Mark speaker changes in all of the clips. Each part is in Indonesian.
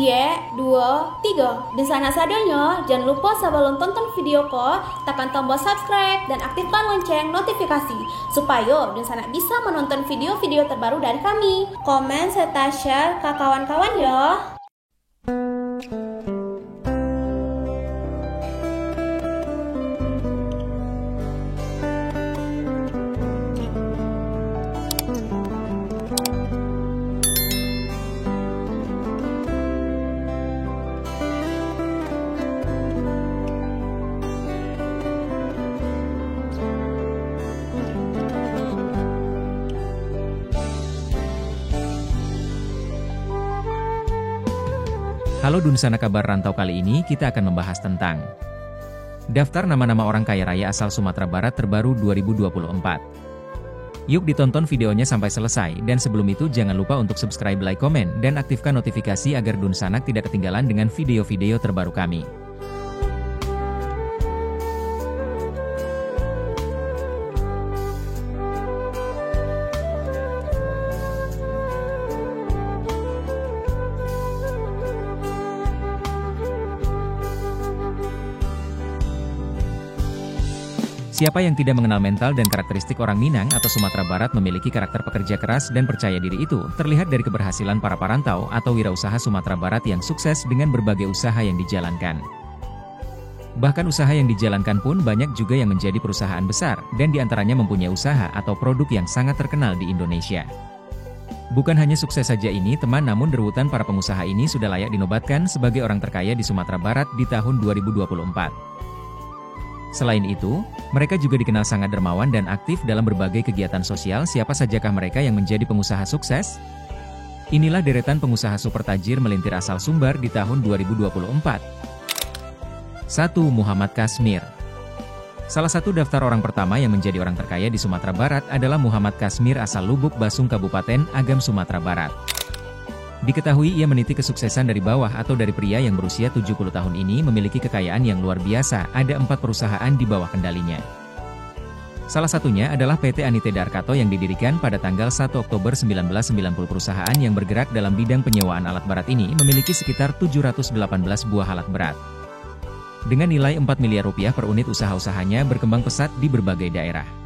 Speaker 1: Jie, 2, 3. Di sana sadonya, jangan lupa sebelum tonton video ko, tekan tombol subscribe dan aktifkan lonceng notifikasi supaya di sana bisa menonton video-video terbaru dari kami. Komen serta share ke kawan-kawan ya.
Speaker 2: Halo Dunsana, kabar rantau. Kali ini kita akan membahas tentang daftar nama-nama orang kaya raya asal Sumatera Barat terbaru 2024. Yuk ditonton videonya sampai selesai, dan sebelum itu jangan lupa untuk subscribe, like, komen, dan aktifkan notifikasi agar Dunsanak tidak ketinggalan dengan video-video terbaru kami. Siapa yang tidak mengenal mental dan karakteristik orang Minang atau Sumatera Barat memiliki karakter pekerja keras dan percaya diri itu terlihat dari keberhasilan para perantau atau wirausaha Sumatera Barat yang sukses dengan berbagai usaha yang dijalankan. Bahkan usaha yang dijalankan pun banyak juga yang menjadi perusahaan besar dan diantaranya mempunyai usaha atau produk yang sangat terkenal di Indonesia. Bukan hanya sukses saja ini teman, namun deretan para pengusaha ini sudah layak dinobatkan sebagai orang terkaya di Sumatera Barat di tahun 2024. Selain itu, mereka juga dikenal sangat dermawan dan aktif dalam berbagai kegiatan sosial. Siapa sajakah mereka yang menjadi pengusaha sukses? Inilah deretan pengusaha super tajir melintir asal Sumbar di tahun 2024. 1. Muhammad Kasmir. Salah satu daftar orang pertama yang menjadi orang terkaya di Sumatera Barat adalah Muhammad Kasmir asal Lubuk Basung, Kabupaten Agam, Sumatera Barat. Diketahui ia meniti kesuksesan dari bawah atau dari pria yang berusia 70 tahun ini memiliki kekayaan yang luar biasa. Ada 4 perusahaan di bawah kendalinya. Salah satunya adalah PT Anite Darkato yang didirikan pada tanggal 1 Oktober 1990. Perusahaan yang bergerak dalam bidang penyewaan alat berat ini memiliki sekitar 718 buah alat berat. Dengan nilai 4 miliar rupiah per unit, usaha-usahanya berkembang pesat di berbagai daerah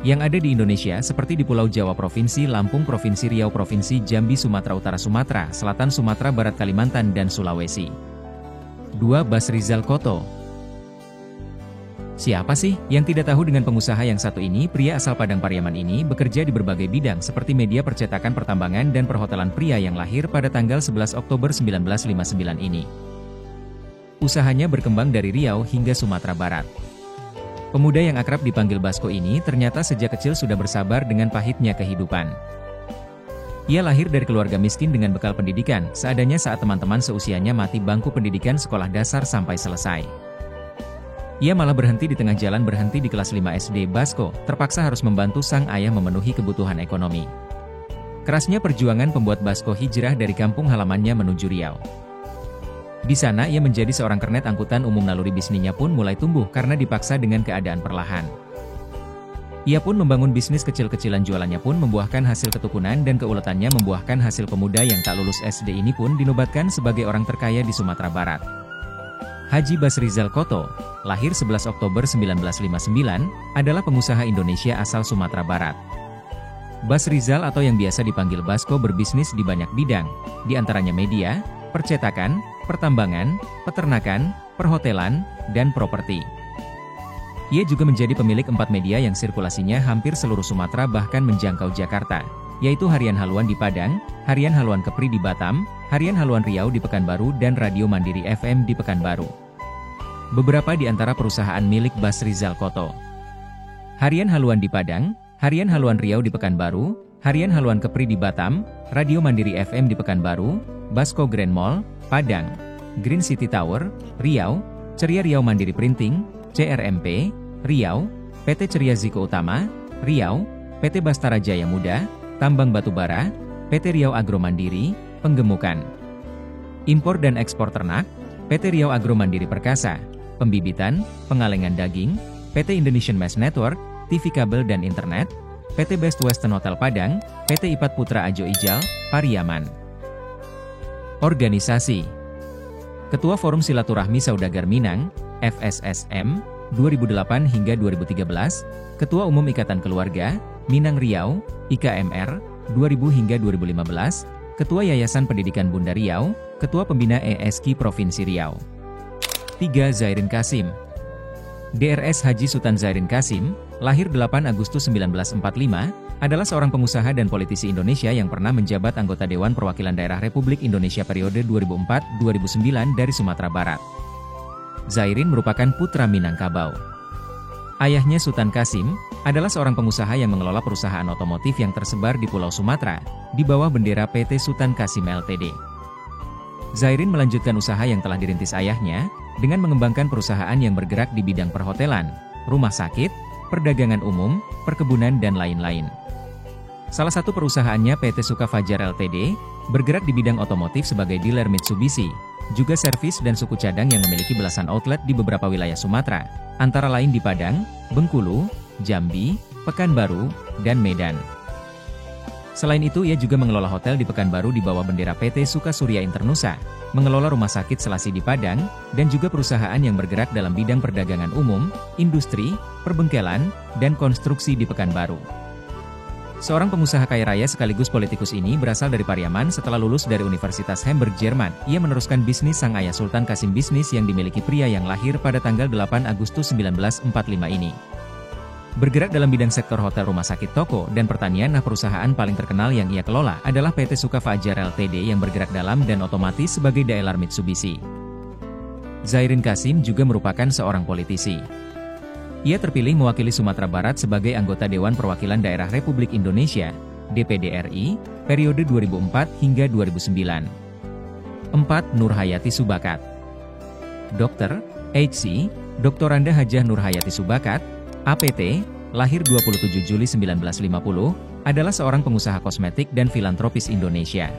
Speaker 2: yang ada di Indonesia seperti di Pulau Jawa, Provinsi Lampung, Provinsi Riau, Provinsi Jambi, Sumatera Utara, Sumatera Selatan, Sumatera Barat, Kalimantan, dan Sulawesi. 2. Basrizal Koto. Siapa sih yang tidak tahu dengan pengusaha yang satu ini? Pria asal Padang Pariaman ini bekerja di berbagai bidang seperti media, percetakan, pertambangan, dan perhotelan. Pria yang lahir pada tanggal 11 Oktober 1959 ini. Usahanya berkembang dari Riau hingga Sumatera Barat. Pemuda yang akrab dipanggil Basko ini ternyata sejak kecil sudah bersabar dengan pahitnya kehidupan. Ia lahir dari keluarga miskin dengan bekal pendidikan seadanya saat teman-teman seusianya mati bangku pendidikan sekolah dasar sampai selesai. Ia malah berhenti di tengah jalan, berhenti di kelas 5 SD. Basko terpaksa harus membantu sang ayah memenuhi kebutuhan ekonomi. Kerasnya perjuangan membuat Basko hijrah dari kampung halamannya menuju Riau. Di sana ia menjadi seorang kernet angkutan umum. Naluri bisnisnya pun mulai tumbuh karena dipaksa dengan keadaan perlahan. Ia pun membangun bisnis kecil-kecilan, jualannya pun membuahkan hasil ketukunan dan keuletannya membuahkan hasil. Pemuda yang tak lulus SD ini pun dinobatkan sebagai orang terkaya di Sumatera Barat. Haji Basrizal Koto, lahir 11 Oktober 1959, adalah pengusaha Indonesia asal Sumatera Barat. Basrizal atau yang biasa dipanggil Basko berbisnis di banyak bidang, di antaranya media, percetakan, pertambangan, peternakan, perhotelan, dan properti. Ia juga menjadi pemilik 4 media yang sirkulasinya hampir seluruh Sumatera bahkan menjangkau Jakarta, yaitu Harian Haluan di Padang, Harian Haluan Kepri di Batam, Harian Haluan Riau di Pekanbaru, dan Radio Mandiri FM di Pekanbaru. Beberapa di antara perusahaan milik Basrizal Koto: Harian Haluan di Padang, Harian Haluan Riau di Pekanbaru, Harian Haluan Kepri di Batam, Radio Mandiri FM di Pekanbaru, Basko Grand Mall, Padang, Green City Tower, Riau, Ceria Riau Mandiri Printing, CRMP, Riau, PT Ceria Ziko Utama, Riau, PT Bastara Jaya Muda, Tambang Batubara, PT Riau Agro Mandiri, Penggemukan, Impor dan Ekspor Ternak, PT Riau Agro Mandiri Perkasa, Pembibitan, Pengalengan Daging, PT Indonesian Mesh Network, TV Kabel dan Internet, PT Best Western Hotel Padang, PT Ipat Putra Ajo Ijal, Pariaman. Organisasi. Ketua Forum Silaturahmi Saudagar Minang, FSSM, 2008 hingga 2013, Ketua Umum Ikatan Keluarga, Minang Riau, IKMR, 2000 hingga 2015, Ketua Yayasan Pendidikan Bunda Riau, Ketua Pembina ESKI Provinsi Riau. 3. Zairin Kasim. DRS Haji Sultan Zairin Kasim, lahir 8 Agustus 1945, adalah seorang pengusaha dan politisi Indonesia yang pernah menjabat anggota Dewan Perwakilan Daerah Republik Indonesia periode 2004-2009 dari Sumatera Barat. Zairin merupakan putra Minangkabau. Ayahnya Sultan Kasim adalah seorang pengusaha yang mengelola perusahaan otomotif yang tersebar di Pulau Sumatera, di bawah bendera PT Sultan Kasim Ltd. Zairin melanjutkan usaha yang telah dirintis ayahnya, dengan mengembangkan perusahaan yang bergerak di bidang perhotelan, rumah sakit, perdagangan umum, perkebunan dan lain-lain. Salah satu perusahaannya PT Suka Fajar Ltd, bergerak di bidang otomotif sebagai dealer Mitsubishi, juga servis dan suku cadang yang memiliki belasan outlet di beberapa wilayah Sumatera, antara lain di Padang, Bengkulu, Jambi, Pekanbaru, dan Medan. Selain itu ia juga mengelola hotel di Pekanbaru di bawah bendera PT Suka Surya Internusa, mengelola rumah sakit Selasi di Padang, dan juga perusahaan yang bergerak dalam bidang perdagangan umum, industri, perbengkelan, dan konstruksi di Pekanbaru. Seorang pengusaha kaya raya sekaligus politikus ini berasal dari Pariaman setelah lulus dari Universitas Hamburg, Jerman. Ia meneruskan bisnis sang ayah Sultan Kasim, bisnis yang dimiliki pria yang lahir pada tanggal 8 Agustus 1945 ini. Bergerak dalam bidang sektor hotel, rumah sakit, toko, dan pertanian. Perusahaan paling terkenal yang ia kelola adalah PT Suka Fajar Ltd yang bergerak dalam dan otomatis sebagai dealer Mitsubishi. Zairin Kasim juga merupakan seorang politisi. Ia terpilih mewakili Sumatera Barat sebagai anggota Dewan Perwakilan Daerah Republik Indonesia, DPD RI, periode 2004 hingga 2009. 4. Nurhayati Subakat. Dr. H.C. Doktoranda Hajah Nurhayati Subakat, APT, lahir 27 Juli 1950, adalah seorang pengusaha kosmetik dan filantropis Indonesia.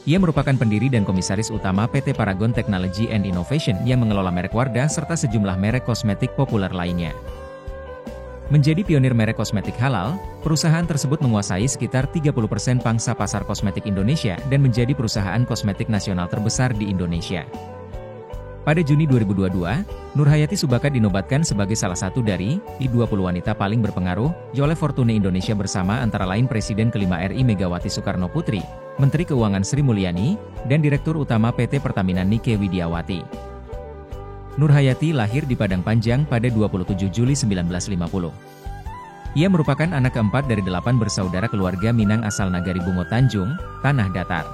Speaker 2: Ia merupakan pendiri dan komisaris utama PT Paragon Technology and Innovation yang mengelola merek Wardah serta sejumlah merek kosmetik populer lainnya. Menjadi pionir merek kosmetik halal, perusahaan tersebut menguasai sekitar 30% pangsa pasar kosmetik Indonesia dan menjadi perusahaan kosmetik nasional terbesar di Indonesia. Pada Juni 2022, Nurhayati Subakat dinobatkan sebagai salah satu dari 20 wanita paling berpengaruh oleh Fortune Indonesia bersama antara lain Presiden kelima RI Megawati Soekarno Putri, Menteri Keuangan Sri Mulyani, dan Direktur Utama PT Pertamina Nike Widiawati. Nurhayati lahir di Padang Panjang pada 27 Juli 1950. Ia merupakan anak keempat dari 8 bersaudara keluarga Minang asal Nagari Bungo Tanjung, Tanah Datar.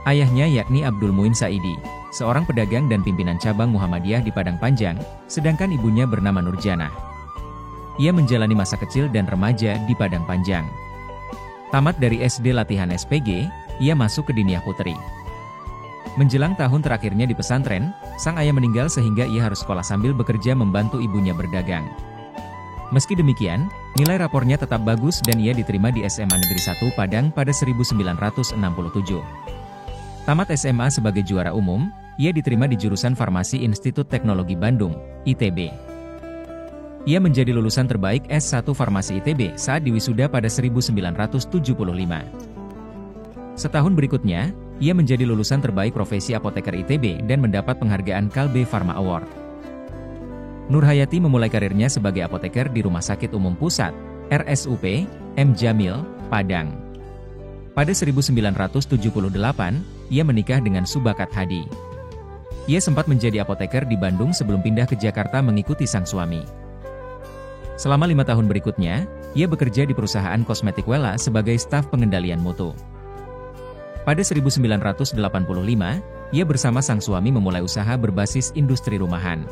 Speaker 2: Ayahnya yakni Abdul Muin Saidi, seorang pedagang dan pimpinan cabang Muhammadiyah di Padang Panjang, sedangkan ibunya bernama Nurjanah. Ia menjalani masa kecil dan remaja di Padang Panjang. Tamat dari SD latihan SPG, ia masuk ke Diniyah Putri. Menjelang tahun terakhirnya di pesantren, sang ayah meninggal sehingga ia harus sekolah sambil bekerja membantu ibunya berdagang. Meski demikian, nilai rapornya tetap bagus dan ia diterima di SMA Negeri 1 Padang pada 1967. Tamat SMA sebagai juara umum, ia diterima di jurusan Farmasi Institut Teknologi Bandung, ITB. Ia menjadi lulusan terbaik S1 Farmasi ITB saat diwisuda pada 1975. Setahun berikutnya, ia menjadi lulusan terbaik profesi apoteker ITB dan mendapat penghargaan Kalbe Pharma Award. Nurhayati memulai karirnya sebagai apoteker di Rumah Sakit Umum Pusat, RSUP, M. Jamil, Padang. Pada 1978, ia menikah dengan Subakat Hadi. Ia sempat menjadi apoteker di Bandung sebelum pindah ke Jakarta mengikuti sang suami. Selama 5 tahun berikutnya, ia bekerja di perusahaan kosmetik Wella sebagai staf pengendalian mutu. Pada 1985, ia bersama sang suami memulai usaha berbasis industri rumahan.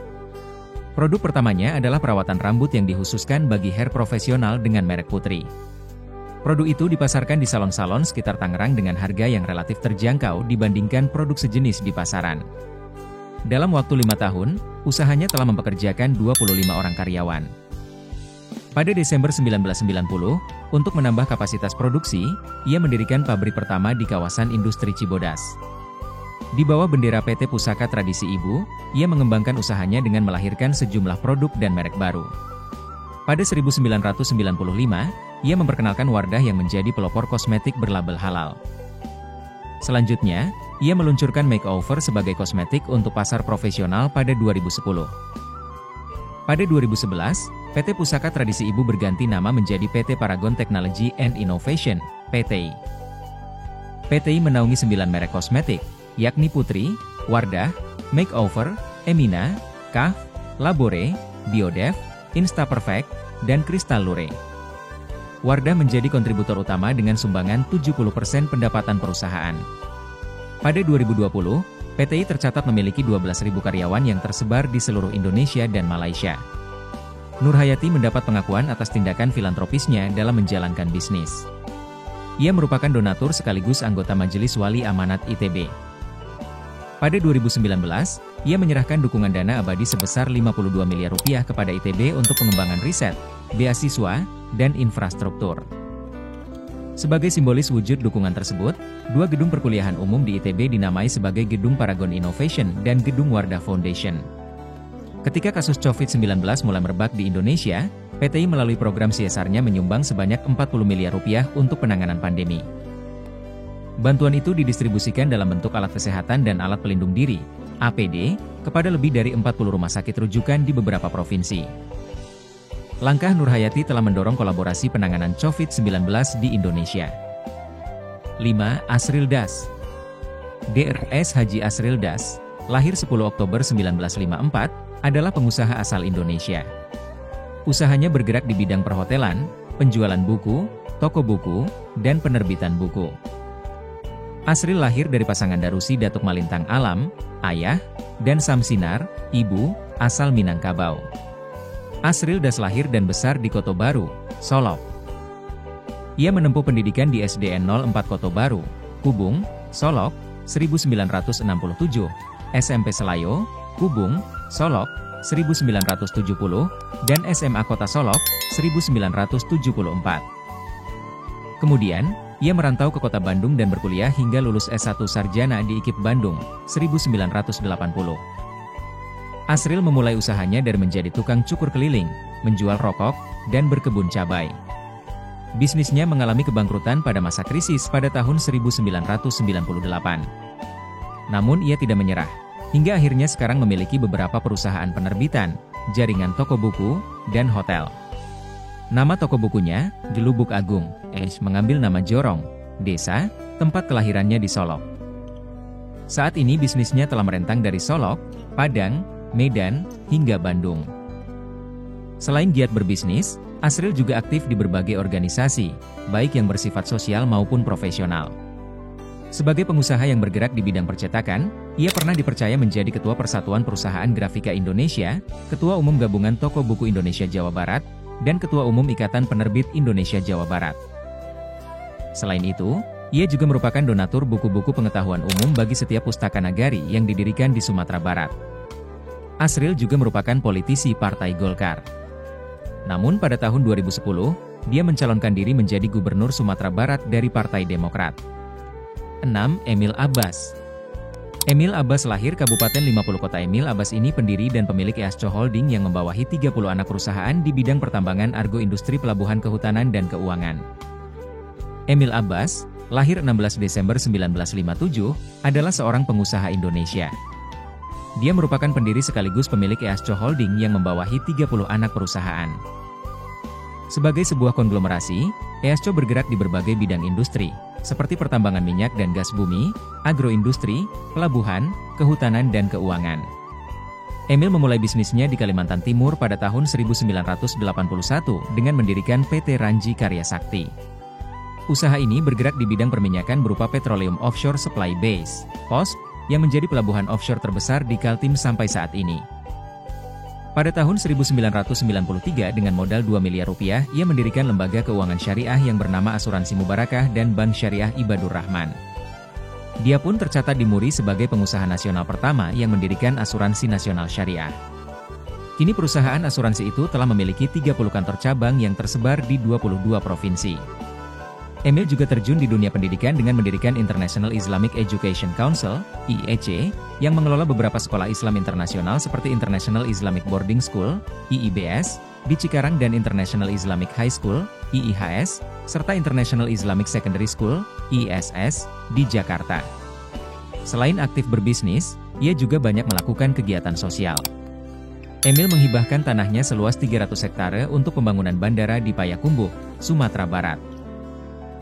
Speaker 2: Produk pertamanya adalah perawatan rambut yang dikhususkan bagi hair profesional dengan merek Putri. Produk itu dipasarkan di salon-salon sekitar Tangerang dengan harga yang relatif terjangkau dibandingkan produk sejenis di pasaran. Dalam waktu 5 tahun, usahanya telah mempekerjakan 25 orang karyawan. Pada Desember 1990, untuk menambah kapasitas produksi, ia mendirikan pabrik pertama di kawasan industri Cibodas. Di bawah bendera PT Pusaka Tradisi Ibu, ia mengembangkan usahanya dengan melahirkan sejumlah produk dan merek baru. Pada 1995, ia memperkenalkan Wardah yang menjadi pelopor kosmetik berlabel halal. Selanjutnya, ia meluncurkan makeover sebagai kosmetik untuk pasar profesional pada 2010. Pada 2011, PT Pusaka Tradisi Ibu berganti nama menjadi PT Paragon Technology and Innovation, PTI. PTI menaungi 9 merek kosmetik, yakni Putri, Wardah, Makeover, Emina, Kaf, Labore, Biodev, Instaperfect, dan Crystal Lure. Wardah menjadi kontributor utama dengan sumbangan 70% pendapatan perusahaan. Pada 2020, PTI tercatat memiliki 12.000 karyawan yang tersebar di seluruh Indonesia dan Malaysia. Nurhayati mendapat pengakuan atas tindakan filantropisnya dalam menjalankan bisnis. Ia merupakan donatur sekaligus anggota Majelis Wali Amanat ITB. Pada 2019, ia menyerahkan dukungan dana abadi sebesar Rp52 miliar kepada ITB untuk pengembangan riset, beasiswa, dan infrastruktur. Sebagai simbolis wujud dukungan tersebut, 2 gedung perkuliahan umum di ITB dinamai sebagai Gedung Paragon Innovation dan Gedung Wardah Foundation. Ketika kasus COVID-19 mulai merebak di Indonesia, PTI melalui program CSR-nya menyumbang sebanyak Rp40 miliar untuk penanganan pandemi. Bantuan itu didistribusikan dalam bentuk alat kesehatan dan alat pelindung diri, APD, kepada lebih dari 40 rumah sakit rujukan di beberapa provinsi. Langkah Nurhayati telah mendorong kolaborasi penanganan COVID-19 di Indonesia. 5. Asril Das. Drs Haji Asril Das, lahir 10 Oktober 1954, adalah pengusaha asal Indonesia. Usahanya bergerak di bidang perhotelan, penjualan buku, toko buku, dan penerbitan buku. Asril lahir dari pasangan Darusi Datuk Malintang Alam, ayah, dan Samsinar, ibu, asal Minangkabau. Asril Das lahir dan besar di Koto Baru, Solok. Ia menempuh pendidikan di SDN 04 Koto Baru, Kubung, Solok, 1967, SMP Selayo, Kubung, Solok, 1970, dan SMA Kota Solok, 1974. Kemudian, ia merantau ke kota Bandung dan berkuliah hingga lulus S1 Sarjana di IKIP Bandung, 1980. Asril memulai usahanya dari menjadi tukang cukur keliling, menjual rokok, dan berkebun cabai. Bisnisnya mengalami kebangkrutan pada masa krisis pada tahun 1998. Namun ia tidak menyerah, hingga akhirnya sekarang memiliki beberapa perusahaan penerbitan, jaringan toko buku, dan hotel. Nama toko bukunya, Gelubuk Agung, mengambil nama Jorong, desa, tempat kelahirannya di Solok. Saat ini bisnisnya telah merentang dari Solok, Padang, Medan, hingga Bandung. Selain giat berbisnis, Asril juga aktif di berbagai organisasi, baik yang bersifat sosial maupun profesional. Sebagai pengusaha yang bergerak di bidang percetakan, ia pernah dipercaya menjadi Ketua Persatuan Perusahaan Grafika Indonesia, Ketua Umum Gabungan Toko Buku Indonesia Jawa Barat, dan Ketua Umum Ikatan Penerbit Indonesia Jawa Barat. Selain itu, ia juga merupakan donatur buku-buku pengetahuan umum bagi setiap pustaka nagari yang didirikan di Sumatera Barat. Asril juga merupakan politisi Partai Golkar. Namun pada tahun 2010, dia mencalonkan diri menjadi Gubernur Sumatera Barat dari Partai Demokrat. 6. Emil Abbas. Emil Abbas lahir Kabupaten 50 Kota. Emil Abbas ini pendiri dan pemilik EASCO Holding yang membawahi 30 anak perusahaan di bidang pertambangan, argo, industri, pelabuhan, kehutanan, dan keuangan. Emil Abbas, lahir 16 Desember 1957, adalah seorang pengusaha Indonesia. Dia merupakan pendiri sekaligus pemilik EASCO Holding yang membawahi 30 anak perusahaan. Sebagai sebuah konglomerasi, EASCO bergerak di berbagai bidang industri, seperti pertambangan minyak dan gas bumi, agroindustri, pelabuhan, kehutanan, dan keuangan. Emil memulai bisnisnya di Kalimantan Timur pada tahun 1981 dengan mendirikan PT Ranji Karya Sakti. Usaha ini bergerak di bidang perminyakan berupa Petroleum Offshore Supply Base, POSP, yang menjadi pelabuhan offshore terbesar di Kaltim sampai saat ini. Pada tahun 1993 dengan modal Rp2 miliar, ia mendirikan lembaga keuangan syariah yang bernama Asuransi Mubarakah dan Bank Syariah Ibadur Rahman. Dia pun tercatat di Muri sebagai pengusaha nasional pertama yang mendirikan asuransi nasional syariah. Kini perusahaan asuransi itu telah memiliki 30 kantor cabang yang tersebar di 22 provinsi. Emil juga terjun di dunia pendidikan dengan mendirikan International Islamic Education Council, IEC, yang mengelola beberapa sekolah Islam internasional seperti International Islamic Boarding School, IIBS, di Cikarang dan International Islamic High School, IIHS, serta International Islamic Secondary School, ISS, di Jakarta. Selain aktif berbisnis, ia juga banyak melakukan kegiatan sosial. Emil menghibahkan tanahnya seluas 300 hektare untuk pembangunan bandara di Payakumbuh, Sumatera Barat.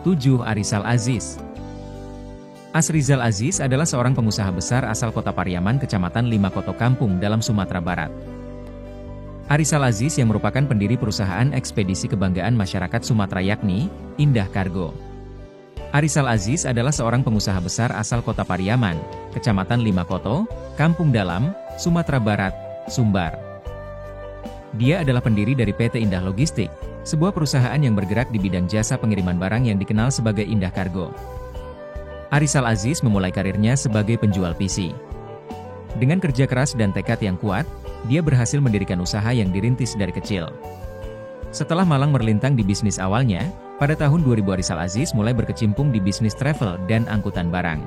Speaker 2: 7. Arizal Aziz. Asrizal Aziz adalah seorang pengusaha besar asal Kota Pariaman, Kecamatan Limakoto Kampung dalam Sumatera Barat. Arizal Aziz yang merupakan pendiri perusahaan ekspedisi kebanggaan masyarakat Sumatera yakni Indah Cargo. Arizal Aziz adalah seorang pengusaha besar asal Kota Pariaman, Kecamatan Limakoto, Kampung Dalam, Sumatera Barat, Sumbar. Dia adalah pendiri dari PT Indah Logistik, sebuah perusahaan yang bergerak di bidang jasa pengiriman barang yang dikenal sebagai Indah Cargo. Arizal Aziz memulai karirnya sebagai penjual PC. Dengan kerja keras dan tekad yang kuat, dia berhasil mendirikan usaha yang dirintis dari kecil. Setelah malang merlintang di bisnis awalnya, pada tahun 2000 Arizal Aziz mulai berkecimpung di bisnis travel dan angkutan barang.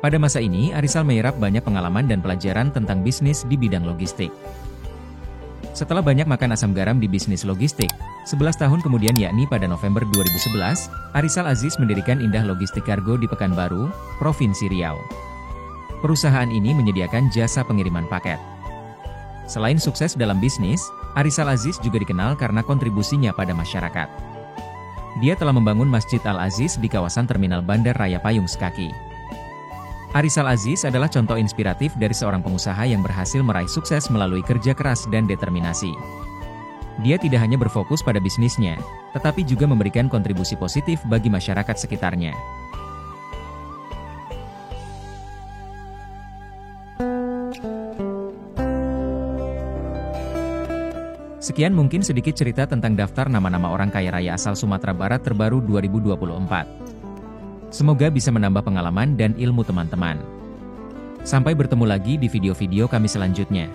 Speaker 2: Pada masa ini, Arizal menyerap banyak pengalaman dan pelajaran tentang bisnis di bidang logistik. Setelah banyak makan asam garam di bisnis logistik, 11 tahun kemudian yakni pada November 2011, Arizal Aziz mendirikan Indah Logistik Cargo di Pekanbaru, Provinsi Riau. Perusahaan ini menyediakan jasa pengiriman paket. Selain sukses dalam bisnis, Arizal Aziz juga dikenal karena kontribusinya pada masyarakat. Dia telah membangun Masjid Al-Aziz di kawasan Terminal Bandar Raya Payung Sekaki. Arizal Aziz adalah contoh inspiratif dari seorang pengusaha yang berhasil meraih sukses melalui kerja keras dan determinasi. Dia tidak hanya berfokus pada bisnisnya, tetapi juga memberikan kontribusi positif bagi masyarakat sekitarnya. Sekian mungkin sedikit cerita tentang daftar nama-nama orang kaya raya asal Sumatera Barat terbaru 2024. Semoga bisa menambah pengalaman dan ilmu teman-teman. Sampai bertemu lagi di video-video kami selanjutnya.